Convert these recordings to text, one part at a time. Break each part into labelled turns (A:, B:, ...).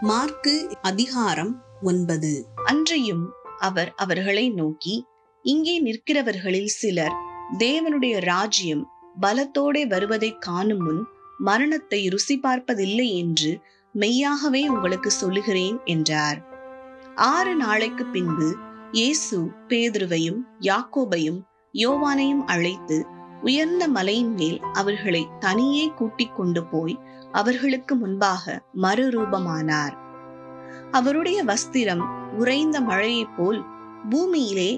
A: மாற்கு அதிகாரம் 9.
B: அன்றையும் அவர் அவர்களை நோக்கி, இங்கே நிற்கிறவர்களில் சிலர் தேவனுடைய ராஜ்யம் பலத்தோடே வருவதை காணும் முன் மரணத்தை ருசி பார்ப்பதில்லை என்று மெய்யாகவே உங்களுக்கு சொல்லுகிறேன் என்றார். 6 நாளைக்கு பின்பு இயேசு பேதுருவையும் யாக்கோபையும் யோவானையும் அழைத்து உயர்ந்த மலையின் மேல் அவர்களை தனியே கூட்டிக் கொண்டு போய் அவர்களுக்கு முன்பாக மறுரூபமானார். அவருடைய வஸ்திரம் உறைந்த மழையைப் போல் பூமியிலே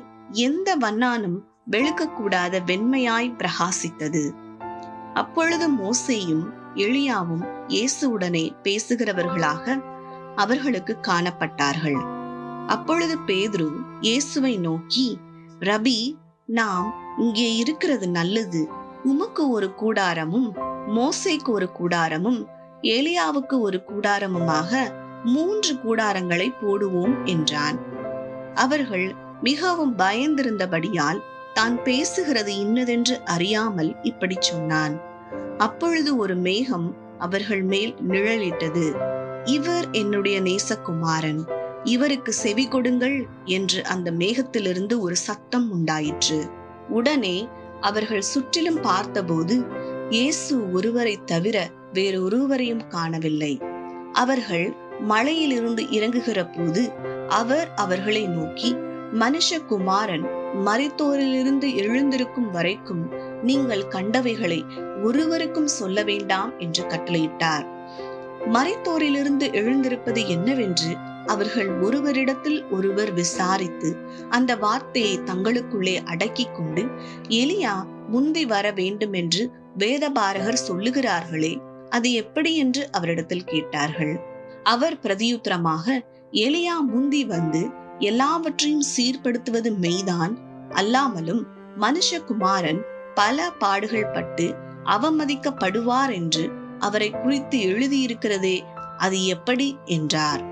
B: எந்த வண்ணானும் வெளுக்கக்கூடாத வெண்மையாய் பிரகாசித்தது. அப்பொழுது மோசேயும் எலியாவும் இயேசுவுடனே பேசுகிறவர்களாக அவர்களுக்கு காணப்பட்டார்கள். அப்பொழுது பேதுரு இயேசுவை நோக்கி, ரபி, நாம் இங்கே இருக்கிறது நல்லது. உமக்கு ஒரு கூடாரமும் மோசேக்கு ஒரு கூடாரமும் எலியாவுக்கு ஒரு கூடாரமுமாக 3 கூடாரங்களை போடுவோம் என்றான். அவர்கள் மிகவும் பயந்திருந்தபடியால் தான் பேசுகிறது இன்னதென்று அறியாமல் இப்படி சொன்னான். அப்பொழுது ஒரு மேகம் அவர்கள் மேல் நிழலிட்டது. இவர் என்னுடைய நேசகுமாரன், இவருக்கு செவி கொடுங்கள் என்று அந்த மேகத்திலிருந்து ஒரு சத்தம் உண்டாயிற்று. உடனே அவர்கள் சுற்றிலும் பார்த்தபோது இயேசு ஒருவரை தவிர வேறொருவரையும் காணவில்லை. அவர்கள் மலையிலிருந்து இறங்குகிற போது அவர் அவர்களை நோக்கி, மனுஷகுமாரன் மரித்தோரிலிருந்து எழுந்திருக்கும் வரைக்கும் நீங்கள் கண்டவைகளை ஒருவருக்கும் சொல்ல வேண்டாம் என்று கட்டளையிட்டார். மரித்தோரிலிருந்து எழுந்திருப்பது என்னவென்று அவர்கள் ஒருவரிடத்தில் ஒருவர் விசாரித்து அந்த வார்த்தையை தங்களுக்குள்ளே அடக்கி கொண்டு, எலியா முந்தி வர வேண்டும் என்று வேதபாரகர் சொல்லுகிறார்களே, அது எப்படி என்று அவரிடத்தில் கேட்டார்கள். அவர் பிரதியுத்தரமாக, எலியா முந்தி வந்து எல்லாவற்றையும் சீர்படுத்துவது மெய்தான், அல்லாமலும் மனுஷகுமாரன் பல பாடுகள் பட்டு அவமதிக்கப்படுவார் என்று அவரை குறித்து எழுதியிருக்கிறதே, அது எப்படி என்றார்.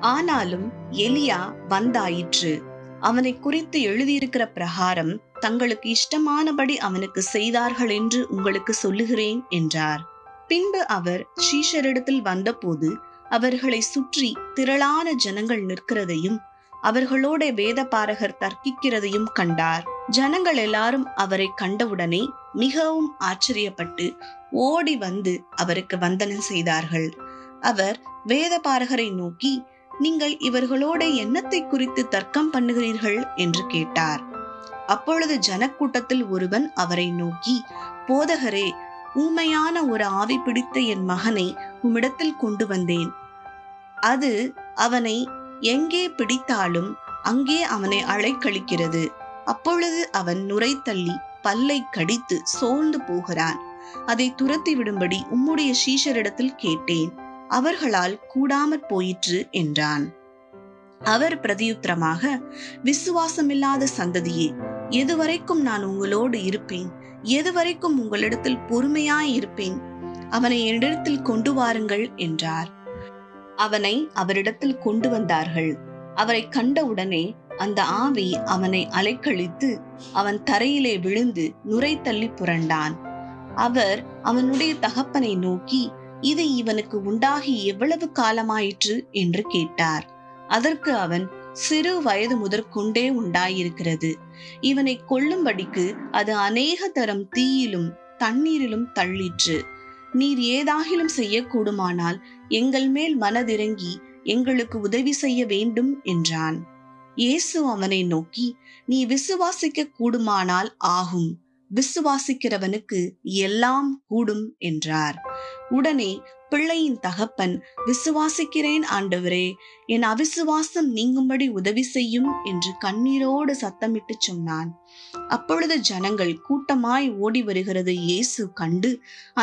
B: ஆனாலும் எலியா வந்தாயிற்று. அவனை குறித்து எழுதியிருக்கிற பிரகாரம் தங்களுக்கு இஷ்டமானபடி அவனுக்கு செய்தார்கள் என்று உங்களுக்கு சொல்லுகிறேன் என்றார். பின்பு அவர் சீஷரிடத்தில் வந்தபோது அவர்களை சுற்றி திரளான ஜனங்கள் நிற்கிறதையும் அவர்களோட வேதபாரகர் தர்க்கிக்கிறதையும் கண்டார். ஜனங்கள் எல்லாரும் அவரை கண்டவுடனே மிகவும் ஆச்சரியப்பட்டு ஓடி வந்து அவருக்கு வந்தனம் செய்தார்கள். அவர் வேதபாரகரை நோக்கி, நீங்கள் இவர்களோட என்னத்தை குறித்து தர்க்கம் பண்ணுகிறீர்கள் என்று கேட்டார். அப்பொழுது ஜனக்கூட்டத்தில் ஒருவன் அவரை நோக்கி, போதகரே, ஊமையான ஒரு ஆவி பிடித்த என் மகனை உம்மிடத்தில் கொண்டு வந்தேன். அது அவனை எங்கே பிடித்தாலும் அங்கே அவனை அலைக்கழிக்கிறது. அப்பொழுது அவன் நுரை தள்ளி பல்லை கடித்து சோர்ந்து போகிறான். அதை துரத்தி விடும்படி உம்முடைய சீஷரிடத்தில் கேட்டேன், அவர்களால் கூடாமற் போயிற்று என்றான். அவர் பிரதியுத்தரமாக, விசுவாசமில்லாத சந்ததியே, எதுவரைக்கும் நான் உங்களோடு இருப்பேன்? எதுவரைக்கும் உங்களிடத்தில் பொறுமையாய் இருப்பேன்? அவனை என்னிடத்தில் கொண்டு வாருங்கள் என்றார். அவனை அவரிடத்தில் கொண்டு வந்தார்கள். அவரை கண்டவுடனே அந்த ஆவி அவனை அலைக்கழித்து அவன் தரையிலே விழுந்து நுரை தள்ளி புரண்டான். அவர் அவனுடைய தகப்பனை நோக்கி, இது இவனுக்கு உண்டாகி எவ்வளவு காலமாயிற்று என்று கேட்டார். அதற்கு அவன், சிறு வயது முதற்கொண்டே உண்டாயிருக்கிறது. இவனை கொல்லும்படிக்கு அது அநேக தரம் தீயிலும் தண்ணீரிலும் தள்ளிற்று. நீர் ஏதாகிலும் செய்யக்கூடுமானால் எங்கள் மேல் மனதிறங்கி எங்களுக்கு உதவி செய்ய வேண்டும் என்றான். இயேசு அவனை நோக்கி, நீ விசுவாசிக்க கூடுமானால் ஆகும், விசுவாசிக்கிறவனுக்கு எல்லாம் கூடும் என்றார். உடனே பிள்ளையின் தகப்பன், விசுவாசிக்கிறேன் ஆண்டவரே, என் அவிசுவாசம் நீங்கும்படி உதவி செய்யும் என்று கண்ணீரோடு சத்தமிட்டு சொன்னான். அப்பொழுது ஜனங்கள் கூட்டமாய் ஓடி வருகிறது இயேசு கண்டு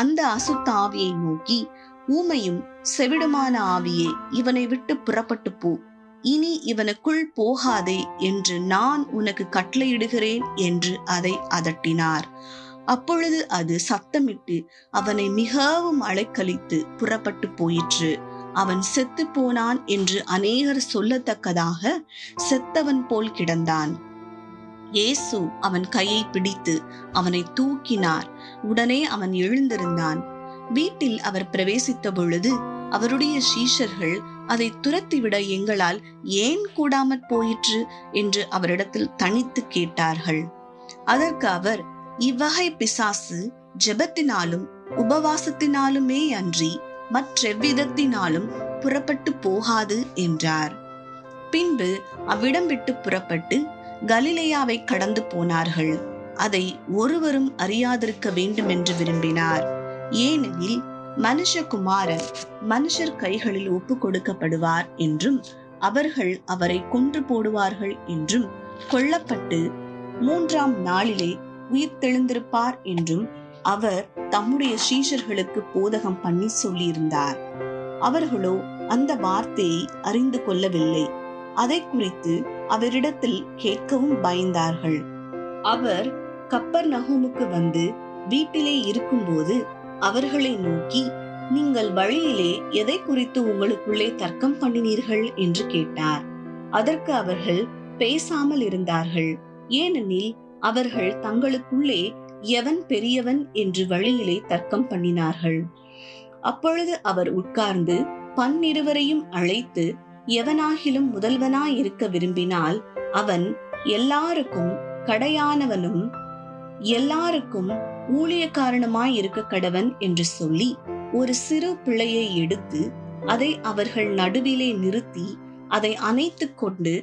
B: அந்த அசுத்த ஆவியை நோக்கி, ஊமையும் செவிடுமான ஆவியே, இவனை விட்டு புறப்பட்டு போ, இனி இவனுக்குள் போகாதே என்று நான் உனக்கு கட்டளையிடுகிறேன் என்று அதை அதட்டினார். அப்பொழுது அது சத்தமிட்டு அவனை மிகவும் அலைக்கழித்து புறப்பட்டு போயிற்று. அவன் செத்து போனான் என்று அநேகர் சொல்லத்தக்கதாக செத்தவன் போல் கிடந்தான். இயேசு அவன் கையை பிடித்து அவனை தூக்கினார். உடனே அவன் எழுந்திருந்தான். வீட்டில் அவர் பிரவேசித்த பொழுது அவருடைய சீஷர்கள் அதை துரத்திவிட எங்களால் ஏன் கூடாமற் போயிற்று என்று அவரிடத்தில் தனித்து கேட்டார்கள். அதற்கு அவர், இவ்வகை பிசாசு ஜெபத்தினாலும் உபவாசத்தினாலுமே அன்றி மற்றெவ்விதத்தினாலும் புறப்பட்டு போகாது என்றார். பின்பு அவ்விடம் விட்டு புறப்பட்டு கலிலேயாவை கடந்து போனார்கள். அதை ஒருவரும் அறியாதிருக்க வேண்டும் என்று விரும்பினார். ஏனெனில் மனுஷகுமாரன் மனுஷர் கைகளில் ஒப்பு கொடுக்கப்படுவார் என்றும் அவர்கள் அவரை கொன்று போடுவார்கள் என்றும் கொல்லப்பட்டு 3ஆம் நாளிலே உயிர் தெழுந்திருப்பார் என்றும் அவர் தம்முடைய சீஷர்களுக்கு போதகம் பண்ணி சொல்லியிருந்தார். அவர்களோ அந்த வார்த்தையை அறிந்து கொள்ளவில்லை. அதை குறித்து அவரிடத்தில் கேட்கவும் பயந்தார்கள். அவர் கப்பர்நகூமுக்கு வந்து வீட்டிலே இருக்கும்போது அவர்களை நோக்கி, நீங்கள் வழியிலே எதை குறித்து உங்களுக்குள்ளே தர்க்கம் பண்ணினீர்கள் என்று கேட்டார். அதற்கு அவர்கள் பேசாமல் இருந்தார்கள். ஏனெனில் அவர்கள் தங்களுக்குள்ளே எவன் பெரியவன் என்று வழியிலே தர்க்கம் பண்ணினார்கள். அப்பொழுது அவர் உட்கார்ந்து 12 அழைத்து, எவனாகிலும் முதல்வனாய் இருக்க விரும்பினால் அவன் எல்லாருக்கும் கடையானவனும் எல்லாருக்கும் ஊழியக்காரனுமாய் இருக்க கடவன் என்று சொல்லி, ஒரு சிறு பிள்ளையை எடுத்து அதை அவர்கள் நடுவிலே நிறுத்தி அதை அணைத்துக் கொண்டு,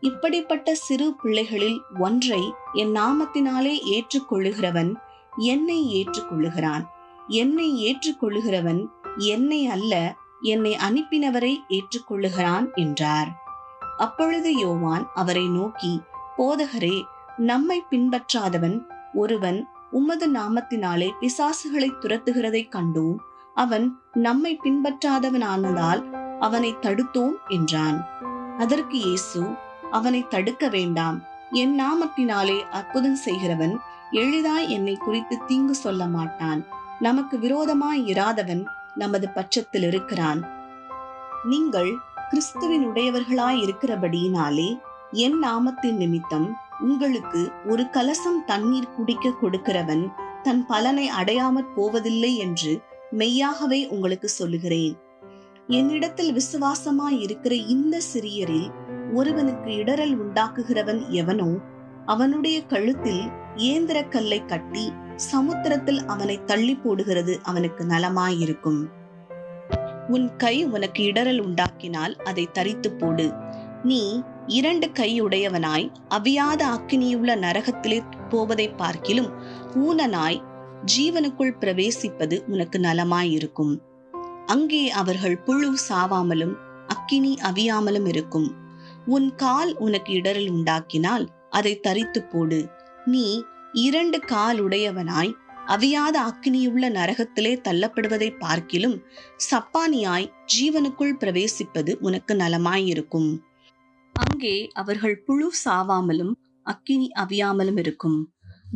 B: இப்படிப்பட்ட சிறு பிள்ளைகளில் ஒன்றை என் நாமத்தினாலே ஏற்றுக்கொள்ளுகிறவன் என்னை ஏற்றுக்கொள்ளுகிறான். என்னை ஏற்றுக்கொள்ளுகிறவன் என்னை அல்ல, என்னை அனுப்பினவரை ஏற்றுக்கொள்ளுகிறான் என்றார். அப்பொழுது யோவான் அவரை நோக்கி, போதகரே, நம்மை பின்பற்றாதவன் ஒருவன் உமது நாமத்தினாலே பிசாசுகளை துரத்துகிறதை கண்டோம். அவன் நம்மை பின்பற்றாதவனானதால் அவனை தடுத்தோம் என்றான். அதற்கு இயேசு, அவனை தடுக்க வேண்டாம். என் நாமத்தினாலே அற்புதம் செய்கிறவன் எளிதாய் என்னை குறித்து தீங்கு சொல்ல மாட்டான். நமக்கு விரோதமாய் இராதவன் நமது பட்சத்தில் இருக்கிறான். நீங்கள் கிறிஸ்துவினுடையவர்களாய் இருக்கிறபடியினாலே என் நாமத்தின் நிமித்தம் உங்களுக்கு ஒரு கலசம் தண்ணீர் குடிக்க கொடுக்கிறவன் தன் பலனை அடையாமற் போவதில்லை என்று மெய்யாகவே உங்களுக்கு சொல்லுகிறேன். என்னிடத்தில் விசுவாசமாய் இருக்கிற இந்த சிறியரில் ஒருவனுக்கு இடறல் உண்டாக்குகிறவன் எவனோ அவனுடைய கழுத்தில் ஏந்திர கல்லை கட்டி சமுத்திரத்தில் அவனை தள்ளி போடுகிறது அவனுக்கு நலமாயிருக்கும். உன் கை உனக்கு இடறல் உண்டாக்கினால் அதை தரித்து போடு. நீ 2 கையுடையவனாய் அவியாத அக்கினியுள்ள நரகத்திலே போவதை பார்க்கிலும் ஊனனாய் ஜீவனுக்குள் பிரவேசிப்பது உனக்கு நலமாயிருக்கும். அங்கே அவர்கள் புழு சாவாமலும் அக்கினி அவியாமலும் இருக்கும். உன் கால் உனக்கு இடறல் உண்டாக்கினால் அதை தரித்து போடு. நீ 2 காலுடையவனாய் அவியாத அக்கினியுள்ள நரகத்திலே தள்ளப்படுவதை பார்க்கிலும் சப்பானியாய் ஜீவனுக்குள் பிரவேசிப்பது உனக்கு நலமாயிருக்கும். அங்கே அவர்கள் புழு சாவாமலும் அக்கினி அவியாமலும் இருக்கும்.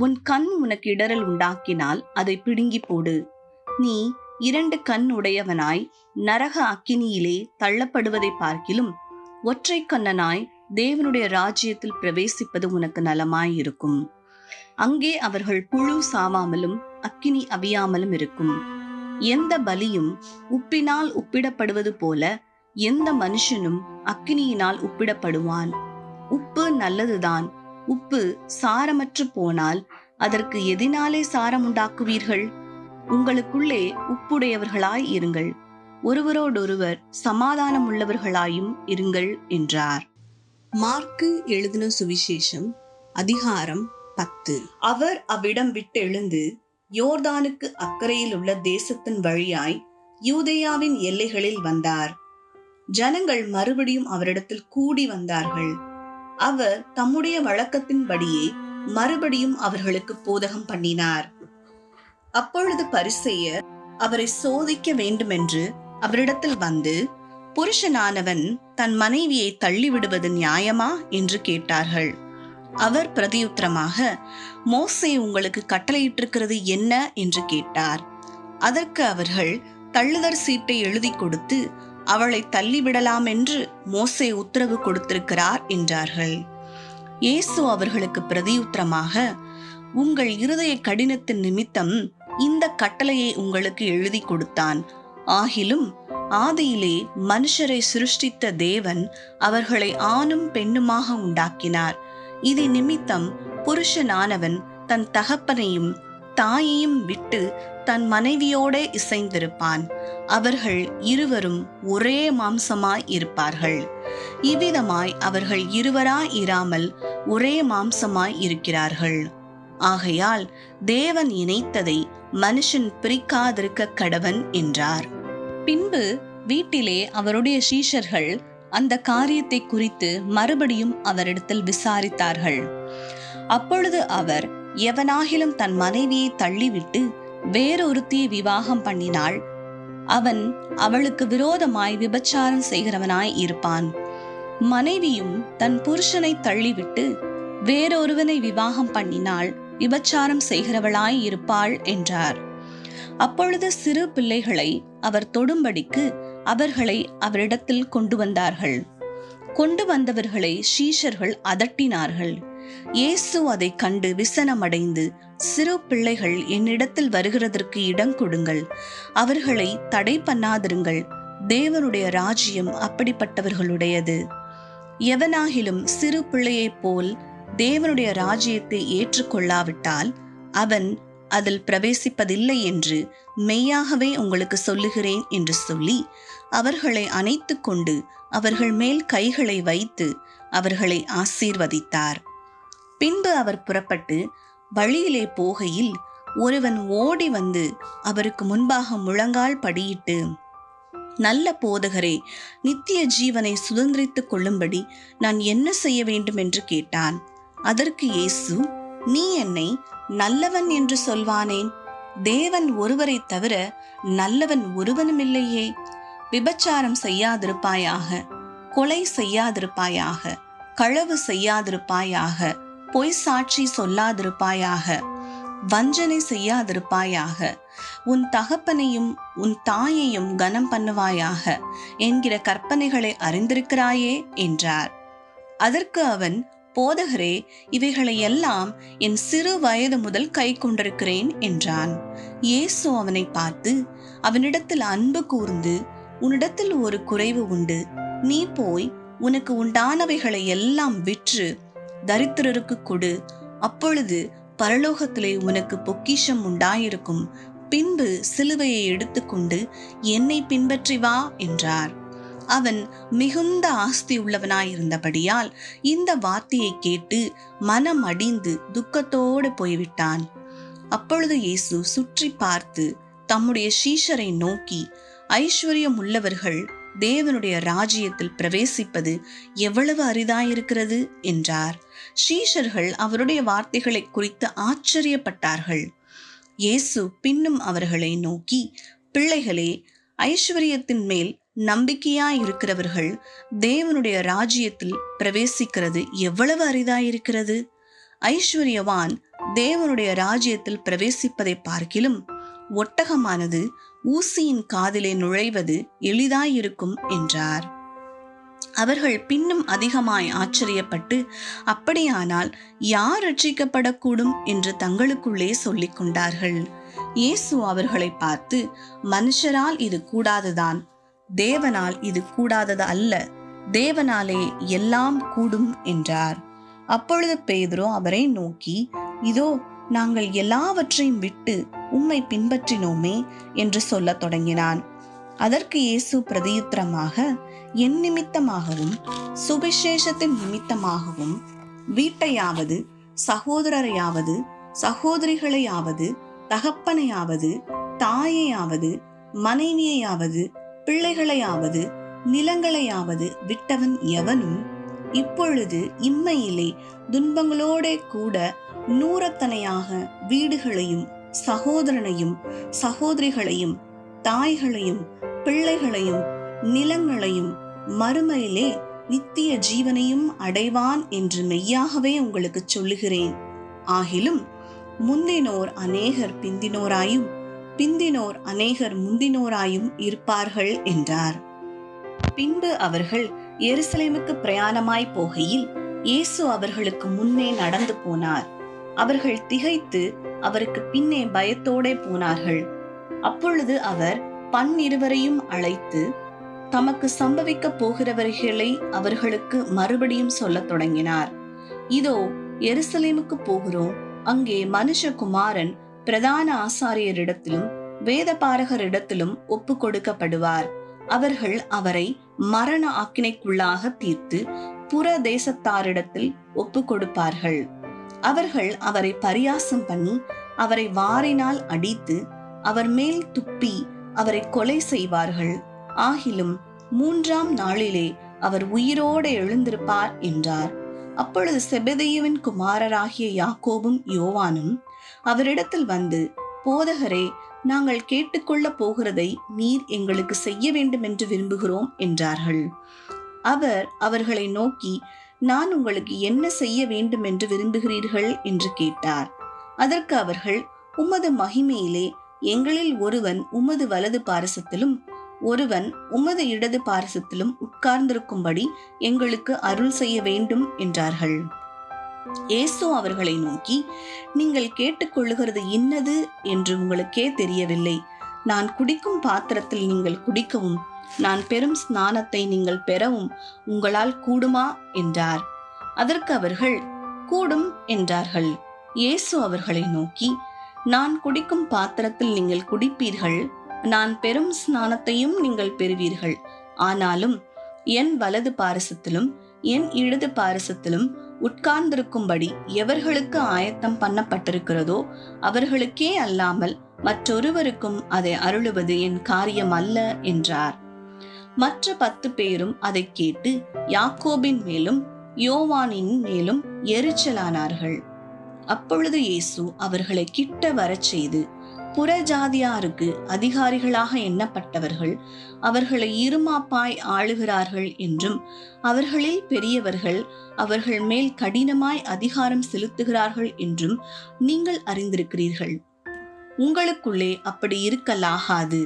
B: உன் கண் உனக்கு இடறல் உண்டாக்கினால் அதை பிடுங்கி போடு. நீ 2 கண் உடையவனாய் நரக அக்கினியிலே தள்ளப்படுவதை பார்க்கிலும் ஒற்றை கண்ணனாய் தேவனுடைய ராஜ்யத்தில் பிரவேசிப்பது உனக்கு நலமாயிருக்கும். அங்கே அவர்கள் புழு சாவாமலும் அக்கினி அவியாமலும் இருக்கும். எந்த பலியும் உப்பினால் உப்பிடப்படுவது போல எந்த மனுஷனும் அக்கினியினால் உப்பிடப்படுவான். உப்பு நல்லதுதான். உப்பு சாரமற்று போனால் அதற்கு எதினாலே சாரம் உண்டாக்குவீர்கள்? உங்களுக்குள்ளே உப்புடையவர்களாய் இருங்கள், ஒருவரோடொருவர் சமாதானம் உள்ளவர்களாயும் இருங்கள் என்றார்.
A: மார்க்கு எழுதின சுவிசேஷம் அதிகாரம் 10.
B: அவர் அவ்விடம் விட்டு எழுந்து யோர்தானுக்கு அக்கறையில் உள்ள தேசத்தின் வழியாய் யூதேயாவின் எல்லைகளில் வந்தார். ஜனங்கள் மறுபடியும் அவரிடத்தில் கூடி வந்தார்கள். அவர் தம்முடைய வழக்கத்தின்படியே மறுபடியும் அவர்களுக்கு போதகம் பண்ணினார். அப்பொழுது பரிசேயர் அவரை சோதிக்க வேண்டுமென்று அவரிடத்தில் வந்து, புருஷனானவன் தன் மனைவியை தள்ளிவிடுவது நியாயமா என்று கேட்டார்கள். அவர் பிரதியுத்தரமாக, மோசே உங்களுக்கு கட்டளையிட்டிருக்கிறது என்ன என்று கேட்டார். அதற்கு அவர்கள், தள்ளுதற் சீட்டை எழுதி கொடுத்து அவளை தள்ளிவிடலாம் என்று மோசே உத்தரவு கொடுத்திருக்கிறார் என்றார்கள். இயேசு அவர்களுக்கு பிரதியுத்தரமாக, உங்கள் இருதய கடினத்தின் நிமித்தம் இந்த கட்டளையை உங்களுக்கு எழுதி கொடுத்தான். ஆகிலும் ஆதியிலே மனுஷரை சிருஷ்டித்த தேவன் அவர்களை ஆணும் பெண்ணுமாக உண்டாக்கினார். இது நிமித்தம் புருஷனானவன் தன் தகப்பனையும் தாயையும் விட்டு தன் மனைவியோட இசைந்திருப்பான், அவர்கள் இருவரும் ஒரே மாம்சமாய் இருப்பார்கள். இவ்விதமாய் அவர்கள் இருவராய் இராமல் ஒரே மாம்சமாய் இருக்கிறார்கள். ஆகையால் தேவன் இணைத்ததை மனுஷன் பிரிக்காதிருக்க கடவன் என்றார். பின்பு வீட்டிலே அவருடைய சீஷர்கள் அந்த காரியத்தை குறித்து மறுபடியும் அவரிடத்தில் விசாரித்தார்கள். அப்பொழுது அவர், எவனாகிலும் தன் மனைவியை தள்ளிவிட்டு வேறொருத்தியை விவாகம் பண்ணினாள், அவன் அவளுக்கு விரோதமாய் விபச்சாரம் செய்கிறவனாய் இருப்பான். மனைவியும் தன் புருஷனை தள்ளிவிட்டு வேறொருவனை விவாகம் பண்ணினாள், விபச்சாரம் செய்கிறவளாய் இருப்பாள் என்றார். அப்பொழுது சிறு பிள்ளைகளை அவர் தொடும்படிக்கு அவர்களை அவரிடத்தில் கொண்டு வந்தார்கள். கொண்டு வந்தவர்களை சீஷர்கள் அதட்டினார்கள். இயேசு அதை கண்டு விசனமடைந்து, சிறு பிள்ளைகள் என்னிடத்தில் வருகிறதற்கு இடம் கொடுங்கள், அவர்களை தடை பண்ணாதிருங்கள், தேவனுடைய ராஜ்யம் அப்படிப்பட்டவர்களுடையது. எவனாகிலும் சிறு பிள்ளையைப் போல் தேவனுடைய ராஜ்யத்தை ஏற்றுக்கொள்ளாவிட்டால் அவன் அதில் பிரவேசிப்பதில்லை என்று மெய்யாகவே உங்களுக்கு சொல்லுகிறேன் என்று சொல்லி அவர்களை அணைத்து கொண்டு அவர்கள் மேல் கைகளை வைத்து அவர்களை ஆசீர்வதித்தார். பின்பு அவர் புறப்பட்டு வழியிலே போகையில் ஒருவன் ஓடி வந்து அவருக்கு முன்பாக முழங்கால் படியிட்டு, நல்ல போதகரே, நித்திய ஜீவனை சுதந்திரித்துக் கொள்ளும்படி நான் என்ன செய்ய வேண்டும் என்று கேட்டான். அதற்கு இயேசு, நீ என்னை நல்லவன் என்று சொல்வானேன்? தேவன் ஒருவரை தவிர நல்லவன் ஒருவனும் இல்லையே. விபச்சாரம் செய்யாதிருப்பாயாக, கொலை செய்யாதிருப்பாயாக, களவு செய்யாதிருப்பாயாக, பொய் சாட்சி சொல்லாதிருப்பாயாக, வஞ்சனை செய்யாதிருப்பாயாக, உன் தகப்பனையும் உன் தாயையும் கனம் பண்ணுவாயாக என்கிற கற்பனைகளை அறிந்திருக்கிறாயே என்றார். அதற்கு அவன், போதகரே, இவைகளை எல்லாம் என் சிறு வயது முதல் கை கொண்டிருக்கிறேன் என்றான். இயேசு அவனை பார்த்து அவனிடத்தில் அன்பு கூர்ந்து, உன்னிடத்தில் ஒரு குறைவு உண்டு, நீ போய் உனக்கு உண்டானவைகளை எல்லாம் விற்று தரித்திரருக்கு கொடு, அப்பொழுது பரலோகத்திலே உனக்கு பொக்கிஷம் உண்டாயிருக்கும், பின்பு சிலுவையை எடுத்துக்கொண்டு என்னை பின்பற்றி வா என்றார். அவன் மிகுந்த ஆஸ்தி உள்ளவனாயிருந்தபடியால் இந்த வார்த்தையை கேட்டு மனம் அடிந்து துக்கத்தோடு போய்விட்டான். அப்பொழுது இயேசு சுற்றி பார்த்து தம்முடைய சீஷரை நோக்கி, ஐஸ்வர்யம் உள்ளவர்கள் தேவனுடைய ராஜ்யத்தில் பிரவேசிப்பது எவ்வளவு அரிதாயிருக்கிறது என்றார். சீஷர்கள் அவருடைய வார்த்தைகளை குறித்து ஆச்சரியப்பட்டார்கள். இயேசு பின்னும் அவர்களை நோக்கி, பிள்ளைகளே, ஐஸ்வர்யத்தின் மேல் நம்பிக்கையாயிருக்கிறவர்கள் தேவனுடைய ராஜ்யத்தில் பிரவேசிக்கிறது எவ்வளவு அரிதாயிருக்கிறது. ஐஸ்வர்யவான் தேவனுடைய ராஜ்யத்தில் பிரவேசிப்பதை பார்க்கிலும் ஒட்டகமானது ஊசியின் காதிலே நுழைவது எளிதாயிருக்கும் என்றார். அவர்கள் பின்னும் அதிகமாய் ஆச்சரியப்பட்டு, அப்படியானால் யார் ரட்சிக்கப்படக்கூடும் என்று தங்களுக்குள்ளே சொல்லிக் கொண்டார்கள். இயேசு அவர்களை பார்த்து, மனுஷரால் இது கூடாதுதான், தேவனால் இது கூடாதது அல்ல, தேவனாலே எல்லாம் கூடும் என்றார். அப்பொழுது பேதுரு அவரை நோக்கி, இதோ நாங்கள் எல்லாவற்றையும் விட்டு உம்மை பின்பற்றினோமே என்று சொல்லத் தொடங்கினான். அதற்கு இயேசு பிரதியுத்தரமாக, என் நிமித்தமாகவும் சுவிசேஷத்தின் நிமித்தமாகவும் வீட்டையாவது சகோதரரையாவது சகோதரிகளையாவது தகப்பனையாவது தாயையாவது மனைவியையாவது பிள்ளைகளையாவது நிலங்களையாவது விட்டவன் எவனும் இப்பொழுது இம்மையிலே துன்பங்களோட கூட நூறத்தனையாக வீடுகளையும் சகோதரனையும் சகோதரிகளையும் தாய்களையும் பிள்ளைகளையும் நிலங்களையும் மறுமையிலே நித்திய ஜீவனையும் அடைவான் என்று மெய்யாகவே உங்களுக்கு சொல்லுகிறேன். ஆகிலும் முந்தினோர் அநேகர் பிந்தினோராயும் பிந்தினோர் அநேகர் முந்தினோராயும் இருப்பார்கள் என்றார். பின்பு அவர்கள் எருசலேமுக்கு பிரயாணமாய் போகையில் இயேசு அவர்களுக்கு முன்னே நடந்து போனார். அவர்கள் திகைத்து அவருக்கு பின்னே பயத்தோடே போனார்கள். அப்பொழுது அவர் பன்னிருவரையும் அழைத்து தமக்கு சம்பவிக்க போகிறவர்களை அவர்களுக்கு மறுபடியும் சொல்லத் தொடங்கினார். இதோ எருசலேமுக்கு போகிறோம், அங்கே மனுஷகுமாரன் பிரதான ஆசாரியரிடத்திலும் வேதபாரகரிடத்திலும் ஒப்பு கொடுக்கப்படுவார். அவர்கள் அவரை மரண ஆக்கினைக்குள்ளாக தீர்த்து புற தேசத்தாரிடத்தில் ஒப்பு கொடுப்பார்கள். அவர்கள் அவரை பரியாசம் பண்ணி அவரை வாரினால் அடித்து அவர் மேல் துப்பி அவரை கொலை செய்வார்கள். ஆகிலும் 3ஆம் நாளிலே அவர் உயிரோடு எழுந்திருப்பார் என்றார். அப்பொழுது செபெதேயுவின் குமாரராகிய யாக்கோபும் யோவானும் அவரிடத்தில் வந்து, போதகரே, நாங்கள் கேட்டுக்கொள்ள போகிறதை நீர் எங்களுக்கு செய்ய வேண்டும் என்று விரும்புகிறோம் என்றார்கள். அவர் அவர்களை நோக்கி, நான் உங்களுக்கு என்ன செய்ய வேண்டும் என்று விரும்புகிறீர்கள் என்று கேட்டார். அதற்கு அவர்கள், உமது மகிமையிலே எங்களில் ஒருவன் உமது வலது பாரசத்திலும் ஒருவன் உமது இடது பாரசத்திலும் உட்கார்ந்திருக்கும்படி எங்களுக்கு அருள் செய்ய வேண்டும் என்றார்கள். இயேசு அவர்களை நோக்கி, நீங்கள் கேட்டுக்கொள்ளுகிறது இன்னது என்று உங்களுக்கே தெரியவில்லை. நான் குடிக்கும் பாத்திரத்தில் நீங்கள் குடிக்கவும் நான் பெறும் ஸ்நானத்தை நீங்கள் பெறவும் உங்களால் கூடுமா என்றார். அதற்கு அவர்கள், கூடும் என்றார்கள். இயேசு அவர்களை நோக்கி, நான் குடிக்கும் பாத்திரத்தில் நீங்கள் குடிப்பீர்கள், நான் பெறும் ஸ்நானத்தையும் நீங்கள் பெறுவீர்கள். ஆனாலும் என் வலது பாரசத்திலும் என் இடது பாரசத்திலும் உட்கார்ந்திருக்கும்படி எவர்களுக்கு ஆயத்தம் பண்ணப்பட்டிருக்கிறதோ அவர்களுக்கே அல்லாமல் மற்றொருவருக்கும் அதை அருளுவது என் காரியம் அல்ல என்றார். மற்ற 10 பேரும் அதை கேட்டு யாக்கோபின் மேலும் யோவானின் மேலும் எரிச்சலானார்கள். அப்பொழுது இயேசு அவர்களை கிட்ட வரச் செய்து, புறஜாதியாருக்கு அதிகாரிகளாக எண்ணப்பட்டவர்கள் அவர்களை இருமாப்பாய் ஆளுகிறார்கள் என்றும் அவர்களில் பெரியவர்கள் அவர்கள் மேல் கடினமாய் அதிகாரம் செலுத்துகிறார்கள் என்றும் நீங்கள் அறிந்திருக்கிறீர்கள். உங்களுக்குள்ளே அப்படி இருக்கலாகாது.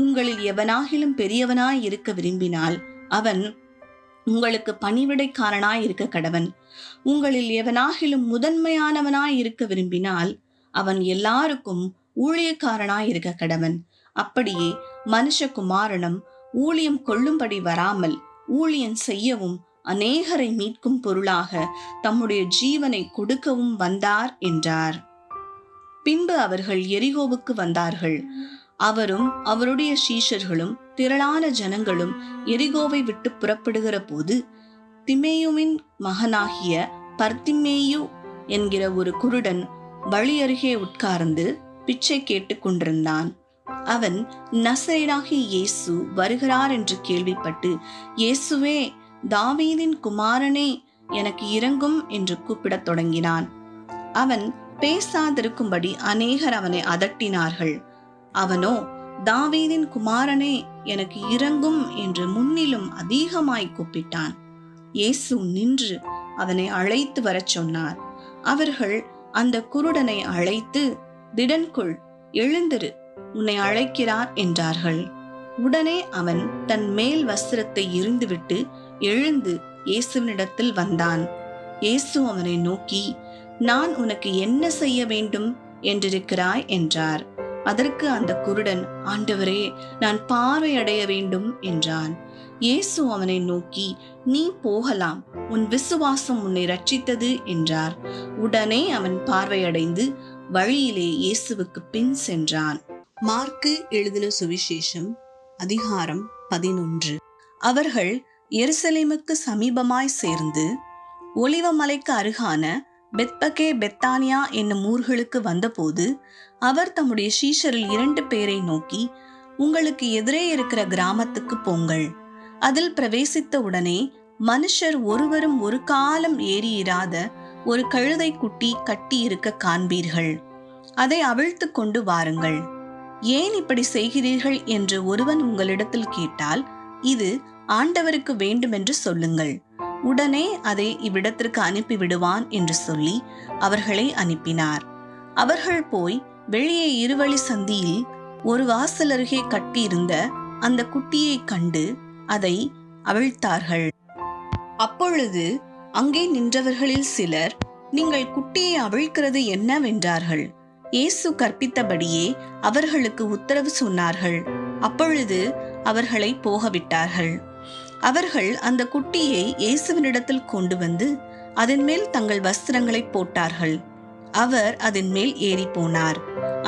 B: உங்களில் எவனாகிலும் பெரியவனாய் இருக்க விரும்பினால் அவன் உங்களுக்கு பணிவிடைக்காரனாய் இருக்க கடவன். உங்களில் எவனாகிலும் முதன்மையானவனாய் இருக்க விரும்பினால் அவன் எல்லாருக்கும் ஊழியக்காரனாய் இருக்க கடவன். அப்படியே மனுஷகுமாரனும் ஊழியம் கொள்ளும்படி வராமல் ஊழியம் செய்யவும் அநேகரை மீட்கும் பொருளாக தம்முடைய ஜீவனை கொடுக்கவும் வந்தார் என்றார். பின்பு அவர்கள் எரிகோவுக்கு வந்தார்கள். அவரும் அவருடைய சீஷர்களும் திரளான ஜனங்களும் எரிகோவை விட்டு புறப்படுகிற போது திமேயுவின் மகனாகிய பர்திமேயு என்கிற ஒரு குருடன் வழி அருகே உட்கார்ந்து பிச்சை கேட்டுக் கொண்டிருந்தான். அவன் நசரேயனாகிய இயேசு வருகிறார் என்று கேள்விப்பட்டு, இயேசுவே, தாவீதின் குமாரனே, எனக்கு இரங்கும் என்று கூப்பிடத் தொடங்கினான். அவன் பேசாதிருக்கும்படி அநேகர் அவனை அதட்டினார்கள். அவனோ, தாவீதின் குமாரனே, எனக்கு இரங்கும் என்று முன்னிலும் அதிகமாய் கூப்பிட்டான். இயேசு நின்று அவனை அழைத்து வரச் சொன்னார். அவர்கள் அந்த குருடனை அழைத்து, திடன்கொள், எழுந்திரு, உன்னை அழைக்கிறார் என்றார்கள். உடனே அவன் தன் மேல் வஸ்திரத்தை எறிந்துவிட்டு எழுந்து இயேசுவினிடத்தில் வந்தான். இயேசு அவனை நோக்கி, நான் உனக்கு என்ன செய்ய வேண்டும் என்றிருக்கிறாய் என்றார். அதற்கு அந்த குருடன், ஆண்டவரே, நான் பார்வையடைய வேண்டும் என்றான். இயேசு அவனை நோக்கி, நீ போகலாம், உன் விசுவாசம் உன்னை ரட்சித்தது என்றார். உடனே அவன் பார்வையடைந்து வழியிலே இயேசுவுக்கு பின் சென்றான்.
A: மார்க்கு எழுதின சுவிசேஷம் அதிகாரம் 11.
B: அவர்கள் எருசலேமுக்கு சமீபமாய் சேர்ந்து ஒலிவமலைக்கு அருகான பெத்பகே பெத்தானியா என்னும் ஊர்களுக்கு வந்தபோது அவர் தம்முடைய சீஷரில் 2 பேரை நோக்கி, உங்களுக்கு எதிரே இருக்கிற கிராமத்துக்கு போங்கள். அதில் பிரவேசித்த உடனே மனுஷர் ஒருவரும் ஒரு காலம் ஏறியிராத ஒரு கழுதை குட்டி கட்டி இருக்க காண்பீர்கள். அதை அவிழ்த்து கொண்டு வாருங்கள். ஏன் இப்படி செய்கிறீர்கள் என்று ஒருவன் உங்களிடத்தில் கேட்டால், இது ஆண்டவருக்கு வேண்டுமென்று சொல்லுங்கள். உடனே அதை இவ்விடத்திற்கு அனுப்பிவிடுவான் என்று சொல்லி அவர்களை அனுப்பினார். அவர்கள் போய் வெளியே இருவழி சந்தியில் ஒரு வாசல் அருகே கட்டியிருந்த அந்த குட்டியை கண்டு அதை அவிழ்த்தார்கள். அப்பொழுது அங்கே நின்றவர்களில் சிலர், நீங்கள் குட்டியை அவிழ்க்கிறது என்னவென்றார்கள். இயேசு கற்பித்தபடியே அவர்களுக்கு உத்தரவு சொன்னார்கள். அப்பொழுது அவர்களை போகவிட்டார்கள். அவர்கள் அந்த குட்டியை இயேசுவினிடத்தில் கொண்டு வந்து அதன் மேல் தங்கள் வஸ்திரங்களை போட்டார்கள். அவர் அதன் மேல் ஏறி போனார்.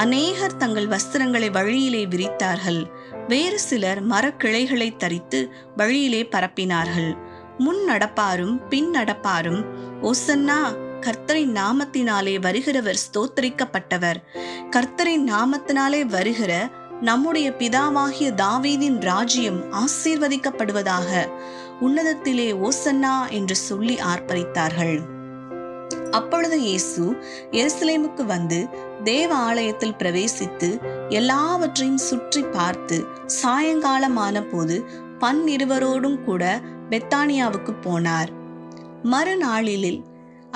B: அநேகர் தங்கள் வஸ்திரங்களை வழியிலே விரித்தார்கள். வேறு சிலர் மரக்கிளைகளை தரித்து வழியிலே பரப்பினார்கள். முன் நடப்பாரும் பின் நடப்பாரும், ஓசன்னா, கர்த்தரின் நாமத்தினாலே வருகிறவர் ஸ்தோத்தரிக்கப்பட்டவர், கர்த்தரின் நாமத்தினாலே வருகிற நம்முடைய பிதாவாகிய தாவீதின் ராஜ்யம் ஆசீர்வதிக்கப்படுவதாக, உன்னதத்திலே ஓசன்னா என்று சொல்லி ஆர்ப்பரித்தார்கள். அப்பொழுது இயேசு எருசலேமுக்கு வந்து தேவ ஆலயத்தில் பிரவேசித்து எல்லாவற்றையும் சுற்றி பார்த்து சாயங்காலமான போது 12 கூட பெத்தானியாவுக்கு போனார். மறுநாளில்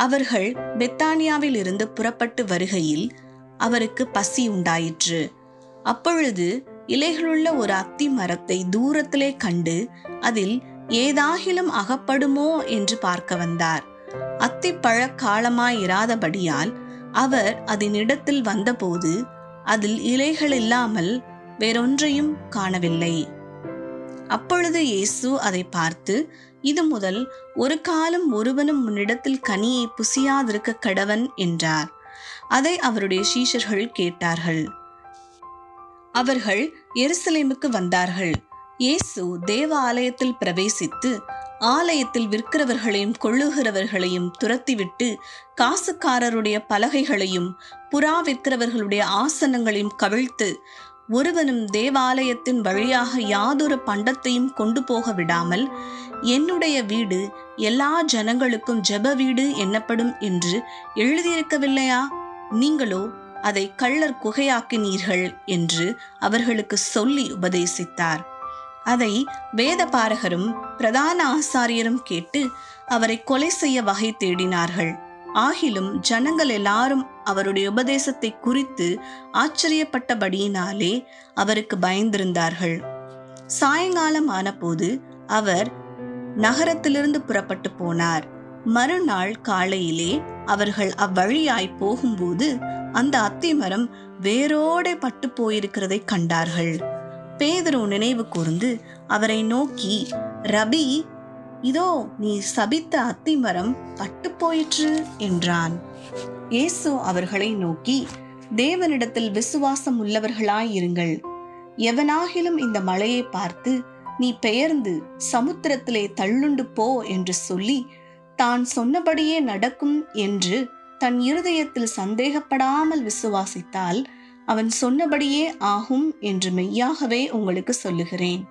B: அவர்கள் பெத்தானியாவில் இருந்து புறப்பட்டு வருகையில் அவருக்கு பசி உண்டாயிற்று. அப்பொழுது இலைகளுள்ள ஒரு அத்தி மரத்தை தூரத்திலே கண்டு அதில் ஏதாகிலும் அகப்படுமோ என்று பார்க்க வந்தார். அத்திப்பழ காலமாயிராதபடியால் அவர் அதனிடத்தில் வந்தபோது அதில் இலைகள் இல்லாமல் வேறொன்றையும் காணவில்லை. அப்பொழுது இயேசு அதை பார்த்து, இது முதல் ஒரு காலம் ஒருவனும் உன்னிடத்தில் கனியை புசியாதிருக்க கடவன் என்றார். அதை அவருடைய சீஷர்கள் கேட்டார்கள். அவர்கள் எருசலேமுக்கு வந்தார்கள். இயேசு தேவ ஆலயத்தில் பிரவேசித்து ஆலயத்தில் விற்கிறவர்களையும் கொள்ளுகிறவர்களையும் துரத்திவிட்டு காசுக்காரருடைய பலகைகளையும் புறா விற்கிறவர்களுடைய ஆசனங்களையும் கவிழ்த்து, ஒருவனும் தேவாலயத்தின் வழியாக யாதொரு பண்டத்தையும் கொண்டு போக விடாமல், என்னுடைய வீடு எல்லா ஜனங்களுக்கும் ஜெப வீடு என்னப்படும் என்று எழுதியிருக்கவில்லையா? நீங்களோ அதை கள்ளர் குகையாக்கினீர்கள் என்று அவர்களுக்கு சொல்லி உபதேசித்தார். அதை வேதபாரகரும் பிரதான ஆசாரியரும் கேட்டு அவரை கொலை செய்ய வகை தேடினார்கள். ஆகிலும் ஜனங்கள் எல்லாரும் அவருடைய உபதேசத்தை குறித்து ஆச்சரியப்பட்டபடியினாலே அவருக்கு பயந்திருந்தார்கள். சாயங்காலம் ஆனபோது அவர் நகரத்திலிருந்து புறப்பட்டு போனார். மறுநாள் காலையிலே அவர்கள் அவ்வழியாய் போகும்போது அந்த அத்திமரம் வேரோடே பட்டு போயிருக்கிறதை கண்டார்கள். பேதுரு நினைவு கூர்ந்து அவரை நோக்கி, ரபி, இதோ நீ சபித்த அத்திமரம் பட்டு போயிற்று என்றான். இயேசு அவர்களை நோக்கி, தேவனிடத்தில் விசுவாசம் உள்ளவர்களாயிருங்கள். எவனாகிலும் இந்த மலையை பார்த்து, நீ பெயர்ந்து சமுத்திரத்திலே தள்ளுண்டு போ என்று சொல்லி தான் சொன்னபடியே நடக்கும் என்று தன் இருதயத்தில் சந்தேகப்படாமல் விசுவாசித்தால் அவன் சொன்னபடியே ஆகும் என்று மெய்யாகவே உங்களுக்கு சொல்லுகிறேன்.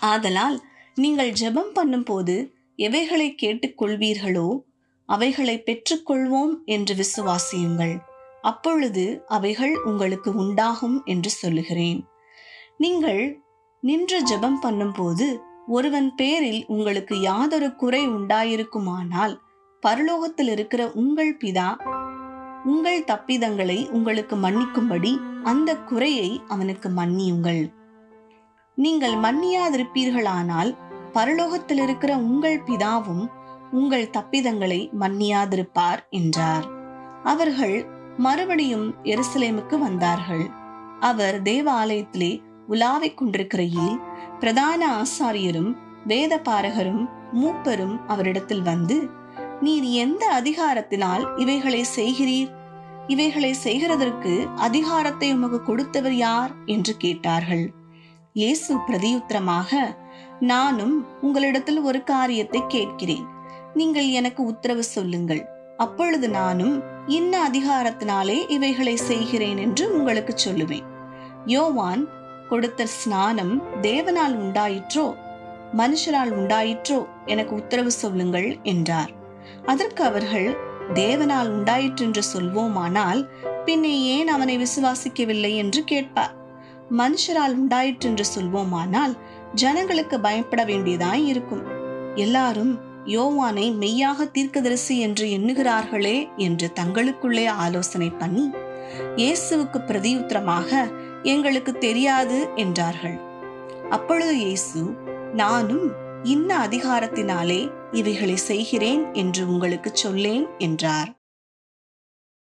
B: ஆதலால் நீங்கள் ஜெபம் பண்ணும் போது எவைகளை கேட்டுக்கொள்வீர்களோ அவைகளை பெற்றுக்கொள்வோம் என்று விசுவாசியுங்கள். அப்பொழுது அவைகள் உங்களுக்கு உண்டாகும் என்று சொல்லுகிறேன். நீங்கள் நின்று ஜெபம் பண்ணும் போது ஒருவன் பேரில் உங்களுக்கு யாதொரு குறை உண்டாயிருக்குமானால், பரலோகத்தில் இருக்கிற உங்கள் பிதா உங்கள் தப்பிதங்களை உங்களுக்கு மன்னிக்கும்படி அந்த குறையை அவனுக்கு மன்னியுங்கள். நீங்கள் மன்னியாதிருப்பீர்களானால் பரலோகத்தில் இருக்கிற உங்கள் பிதாவும் உங்கள் தப்பிதங்களை மன்னியாதிருப்பார் என்றார். அவர்கள் மறுபடியும் எருசலேமுக்கு வந்தார்கள். அவர் தேவாலயத்திலே உலாவிக் கொண்டிருக்கையில் பிரதான ஆசாரியரும் வேதபாரகரும் மூப்பரும் அவரிடத்தில் வந்து, நீர் எந்த அதிகாரத்தினால் இவைகளை செய்கிறீர்? இவைகளை செய்கிறதற்கு அதிகாரத்தை உமக்கு கொடுத்தவர் யார் என்று கேட்டார்கள். இயேசு பிரதியுத்தரமாக, நானும் உங்களிடத்தில் ஒரு காரியத்தை கேட்கிறேன், நீங்கள் எனக்கு உத்தரவு சொல்லுங்கள். அப்பொழுது நானும் இன்ன அதிகாரத்தினாலே இவைகளை செய்கிறேன் என்று உங்களுக்கு சொல்லுவேன். யோவான் கொடுத்த ஸ்நானம் தேவனால் உண்டாயிற்றோ மனுஷரால் உண்டாயிற்றோ எனக்கு உத்தரவு சொல்லுங்கள் என்றார். அதற்கு அவர்கள், தேவனால் உண்டாயிற்றென்று சொல்வோமானால் பின்னே ஏன் அவனை விசுவாசிக்கவில்லை என்று கேட்பார். மனுஷரால் உண்டாயிற்றென்று சொல்வோமானால் ஜனங்களுக்கு பயப்பட வேண்டியதாய் இருக்கும். எல்லாரும் யோவானை மெய்யாக தீர்க்கதரிசி என்று எண்ணுகிறார்களே என்று தங்களுக்குள்ளே ஆலோசனை பண்ணி இயேசுவுக்கு பிரதியுத்தரமாக, எங்களுக்கு தெரியாது என்றார்கள். அப்பொழுது இயேசு, நானும் இன்ன அதிகாரத்தினாலே இவைகளை செய்கிறேன் என்று உங்களுக்கு சொல்லேன் என்றார்.